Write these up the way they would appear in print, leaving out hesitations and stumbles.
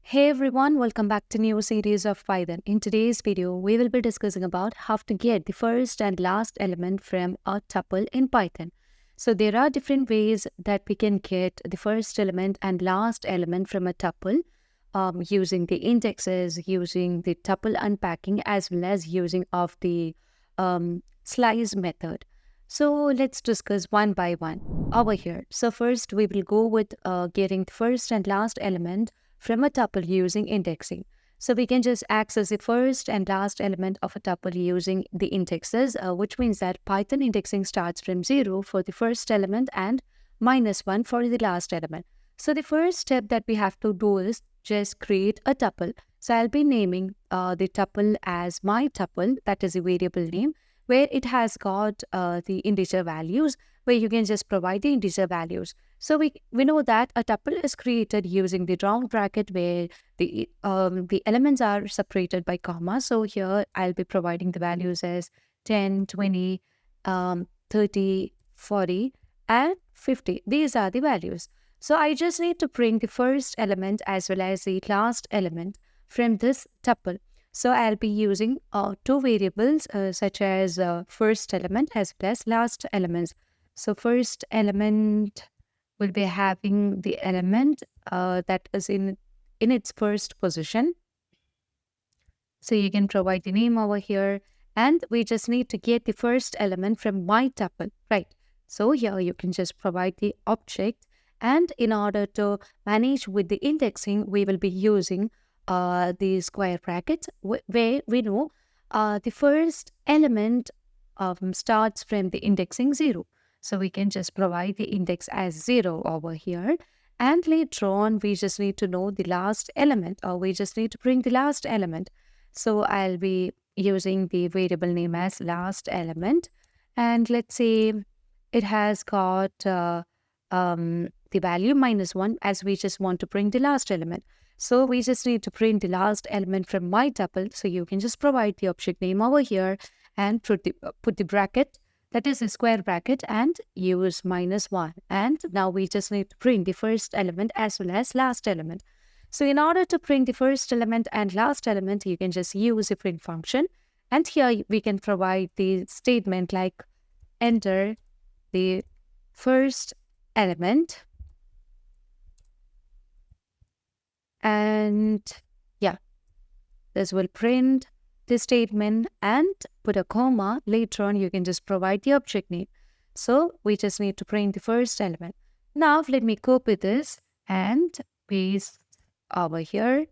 Hey everyone, welcome back to new series of Python. In today's video, we will be discussing about how to get the first and last element from a tuple in Python. So there are different ways that we can get the first element and last element from a tuple using the indexes, using the tuple unpacking, as well as using of the slice method. So let's discuss one by one over here. So first we will go with getting the first and last element from a tuple using indexing. So we can just access the first and last element of a tuple using the indexes, which means that Python indexing starts from 0 for the first element and -1 for the last element. So the first step that we have to do is just create a tuple. So I'll be naming the tuple as my tuple, that is a variable name, where it has got the integer values, where you can just provide the integer values. So we know that a tuple is created using the round bracket where the elements are separated by comma. So here I'll be providing the values as 10, 20, 30, 40, and 50. These are the values. So I just need to print the first element as well as the last element from this tuple. So I'll be using two variables such as first element as well as last elements. So first element will be having the element that is in its first position. So you can provide the name over here, and we just need to get the first element from my tuple, right? So here you can just provide the object, and in order to manage with the indexing, we will be using the square brackets where we know the first element starts from the indexing 0. So we can just provide the index as 0 over here. And later on, we just need to know the last element, or we just need to bring the last element. So I'll be using the variable name as last element. And let's say it has got the value -1, as we just want to bring the last element. So we just need to print the last element from my tuple. So you can just provide the object name over here and put the bracket, that is a square bracket, and use -1. And now we just need to print the first element as well as last element. So in order to print the first element and last element, you can just use a print function. And here we can provide the statement like enter the first element. And yeah, this will print the statement and put a comma. Later on, you can just provide the object name. So we just need to print the first element. Now let me copy this and paste over here.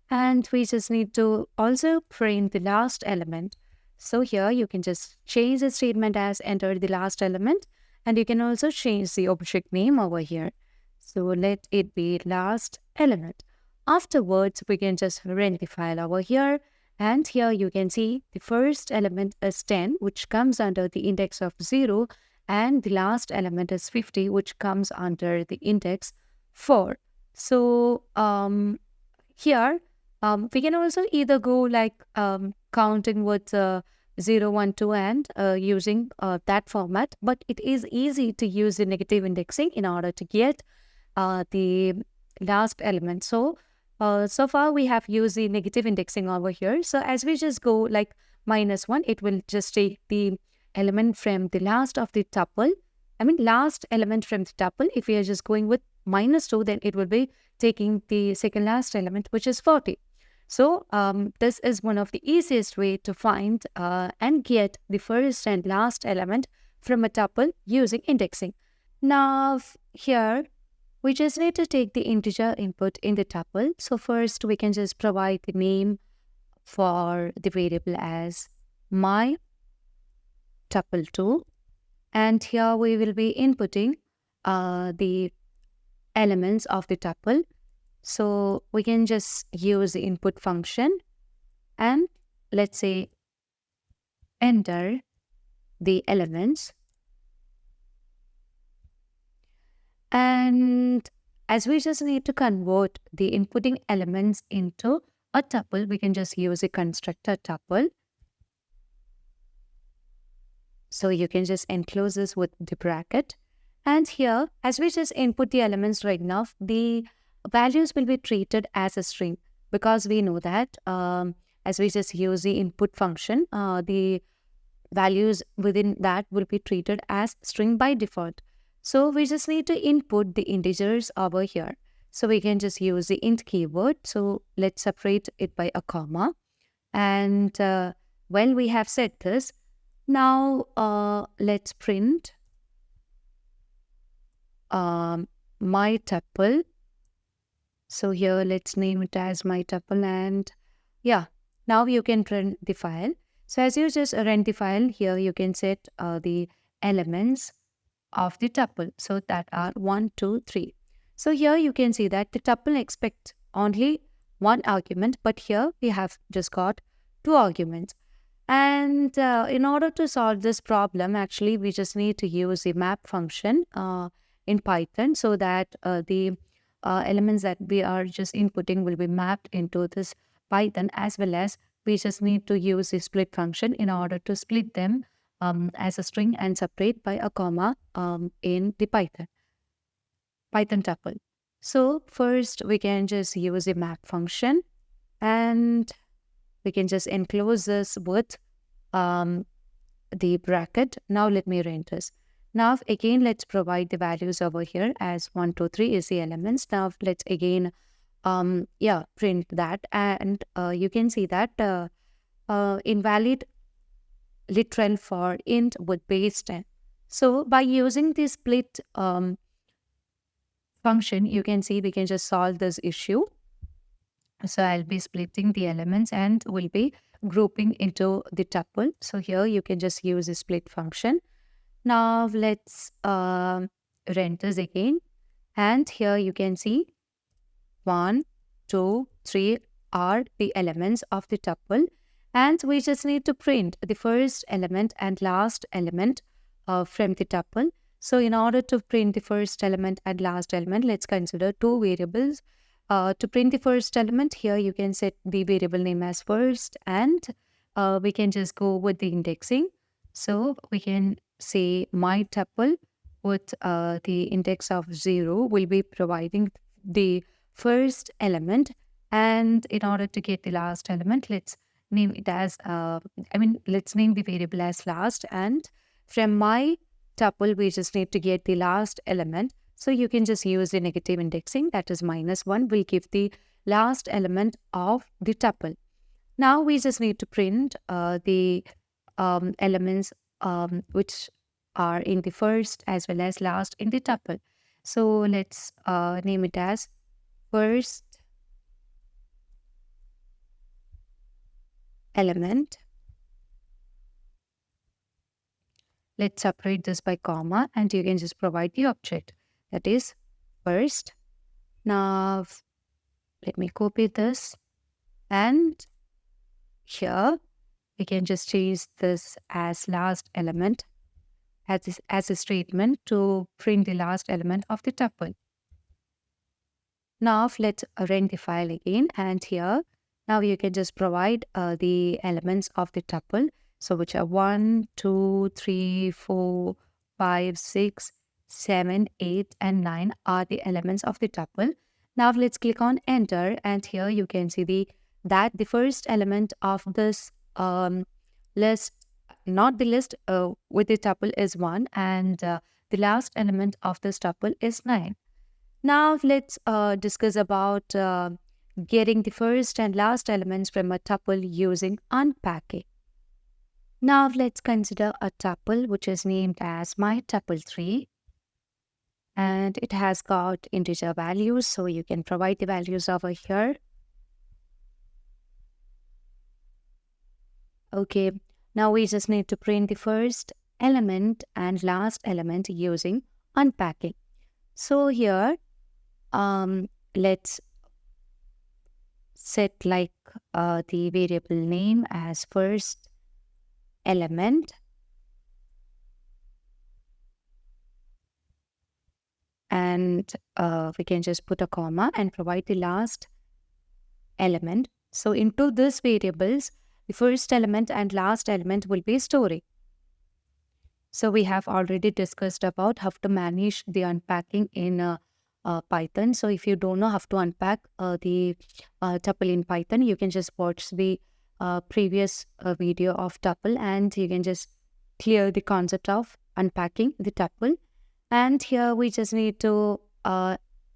And we just need to also print the last element. So here you can just change the statement as enter the last element. And you can also change the object name over here. So let it be last element. Afterwards, we can just run the file over here. And here you can see the first element is 10, which comes under the index of 0. And the last element is 50, which comes under the index 4. So here, we can also either go like counting with 0, 1, 2 and using that format. But it is easy to use the negative indexing in order to get the last element. So far we have used the negative indexing over here. So as we just go like -1, it will just take the element from the last of the tuple. Last element from the tuple. If we are just going with -2, then it will be taking the second last element, which is 40. So this is one of the easiest way to find and get the first and last element from a tuple using indexing. Now here, we just need to take the integer input in the tuple. So first we can just provide the name for the variable as my tuple2. And here we will be inputting the elements of the tuple. So we can just use the input function and let's say enter the elements. And as we just need to convert the inputting elements into a tuple, we can just use a constructor tuple. So you can just enclose this with the bracket. And here, as we just input the elements right now, the values will be treated as a string because we know that as we just use the input function, the values within that will be treated as string by default. So we just need to input the integers over here. So we can just use the int keyword. So let's separate it by a comma. And when we have set this, now let's print my tuple. So here let's name it as my tuple, and yeah, now you can print the file. So as you just run the file, here you can set the elements of the tuple. So that are 1, 2, 3. So here you can see that the tuple expects only one argument, but here we have just got 2 arguments. And in order to solve this problem, actually we just need to use the map function in Python, so that the elements that we are just inputting will be mapped into this Python, as well as we just need to use the split function in order to split them as a string and separate by a comma in the Python tuple. So first we can just use the map function, and we can just enclose this with the bracket. Now let me run this. Now again, let's provide the values over here as 1, 2, 3 is the elements. Now let's again print that, and you can see that invalid literal for int with base 10. So by using the split function, you can see we can just solve this issue. So I'll be splitting the elements and will be grouping into the tuple. So here you can just use the split function. Now let's run this again, and here you can see 1, 2, 3 are the elements of the tuple, and we just need to print the first element and last element from the tuple. So in order to print the first element and last element, let's consider 2 variables. To print the first element, here you can set the variable name as first, and we can just go with the indexing. So we can say my tuple with the index of 0 will be providing the first element, and in order to get the last element, let's name it as let's name the variable as last, and from my tuple we just need to get the last element. So you can just use the negative indexing, that is -1 will give the last element of the tuple. Now we just need to print the elements which are in the first as well as last in the tuple. So let's name it as first element. Let's separate this by comma, and you can just provide the object, that is first. Now let me copy this, and here we can just change this as last element as a statement to print the last element of the tuple. Now let's run the file again, and here now you can just provide the elements of the tuple, so which are 1, 2, 3, 4, 5, 6, 7, 8 and 9 are the elements of the tuple. Now let's click on enter, and here you can see that the first element of this list, not the list with the tuple, is 1, and the last element of this tuple is 9. Now let's discuss about getting the first and last elements from a tuple using unpacking. Now let's consider a tuple which is named as my tuple3, and it has got integer values, so you can provide the values over here. Okay, now we just need to print the first element and last element using unpacking. So here let's set like the variable name as first element, and we can just put a comma and provide the last element. So into this variables, the first element and last element will be storing. So we have already discussed about how to manage the unpacking in Python. So if you don't know how to unpack the tuple in Python, you can just watch the previous video of tuple, and you can just clear the concept of unpacking the tuple. And here we just need to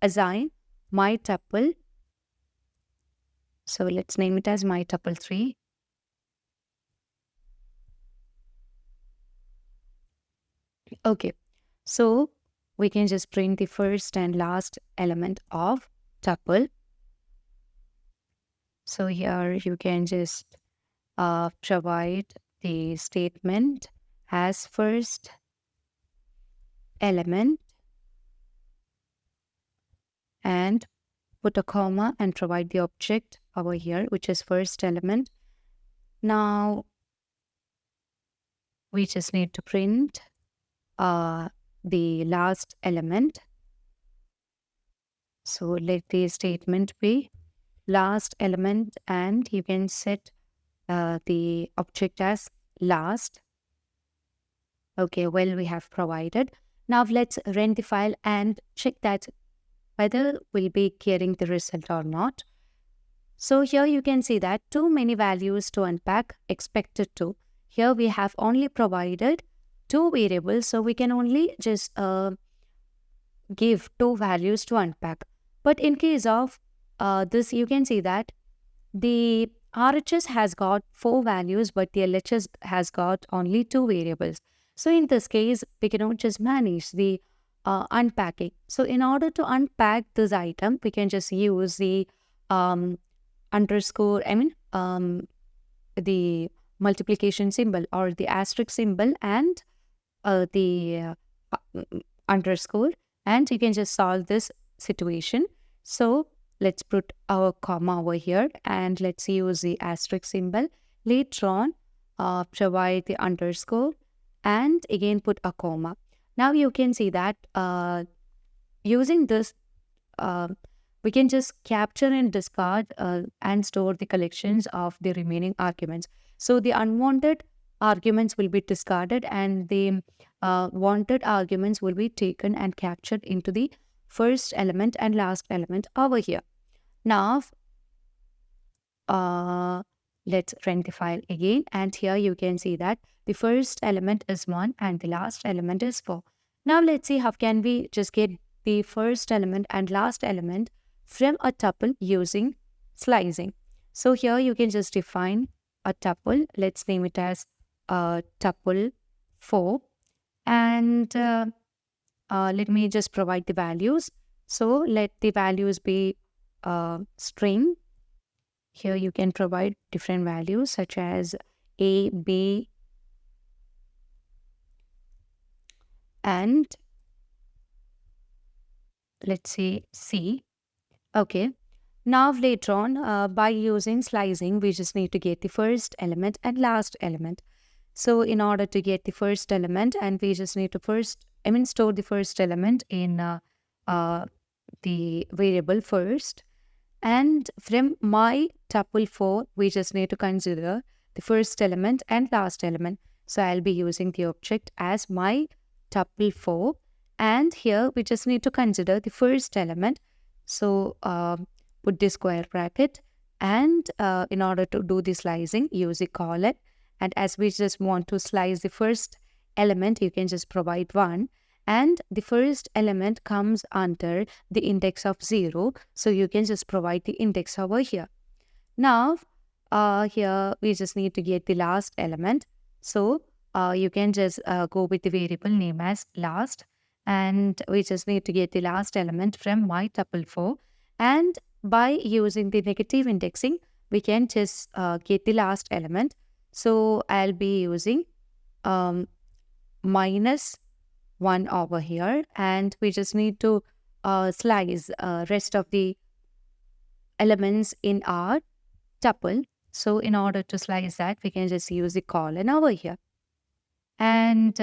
assign my tuple. So let's name it as my tuple 3. Okay, so we can just print the first and last element of tuple. So here you can just provide the statement as first element and put a comma and provide the object over here, which is first element. Now we just need to print the last element. So let the statement be last element, and you can set the object as last. Okay, well, we have provided. Now let's run the file and check that whether we'll be getting the result or not. So here you can see that too many values to unpack, expected to. Here we have only provided 2 variables, so we can only just give 2 values to unpack. But in case of this, you can see that the RHS has got 4 values, but the LHS has got only 2 variables. So in this case, we cannot just manage the unpacking. So in order to unpack this item, we can just use the underscore, the multiplication symbol or the asterisk symbol and the underscore, and you can just solve this situation. So let's put our comma over here and let's use the asterisk symbol. Later on, provide the underscore and again put a comma. Now you can see that using this, we can just capture and discard and store the collections of the remaining arguments. So the unwanted arguments will be discarded and the wanted arguments will be taken and captured into the first element and last element over here. Now, let's run the file again, and here you can see that the first element is 1 and the last element is 4. Now let's see how can we just get the first element and last element from a tuple using slicing. So here you can just define a tuple. Let's name it as tuple 4, and let me just provide the values. So let the values be string. Here you can provide different values such as A, B, and let's say C. Okay. Now later on, by using slicing, we just need to get the first element and last element. So in order to get the first element, and we just need to store the first element in the variable first. And from my tuple 4, we just need to consider the first element and last element. So I'll be using the object as my tuple 4. And here we just need to consider the first element. So put the square bracket, and in order to do the slicing, use a colon. And as we just want to slice the first element, you can just provide 1. And the first element comes under the index of 0. So you can just provide the index over here. Now, here we just need to get the last element. So you can just go with the variable name as last. And we just need to get the last element from my tuple 4. And by using the negative indexing, we can just get the last element. So I'll be using minus 1 over here, and we just need to slice rest of the elements in our tuple. So in order to slice that, we can just use the colon over here, and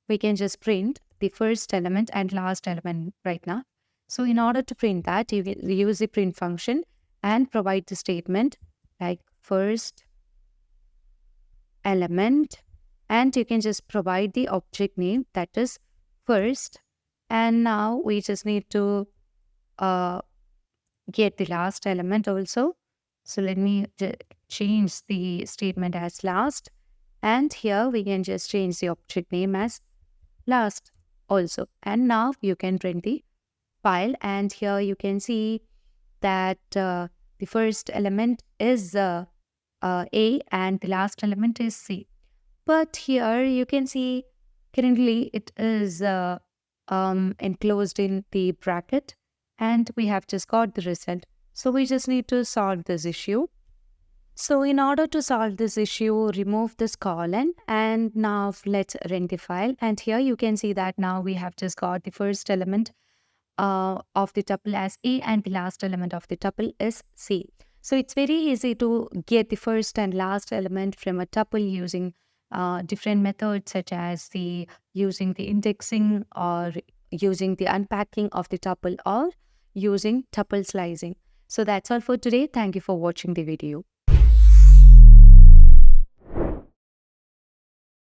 we can just print the first element and last element right now. So in order to print that, you can use the print function and provide the statement like first element, and you can just provide the object name, that is first And now we just need to uh, get the last element also. So let me change the statement as last. And here we can just change the object name as last also. And now you can print the file. And here you can see that the first element is A and the last element is C. But here you can see currently it is enclosed in the bracket and we have just got the result. So we just need to solve this issue. So in order to solve this issue, remove this colon and now let's run the file. And here you can see that now we have just got the first element of the tuple as A and the last element of the tuple is C. So it's very easy to get the first and last element from a tuple using different methods such as the using the indexing or using the unpacking of the tuple or using tuple slicing. So that's all for today. Thank you for watching the video.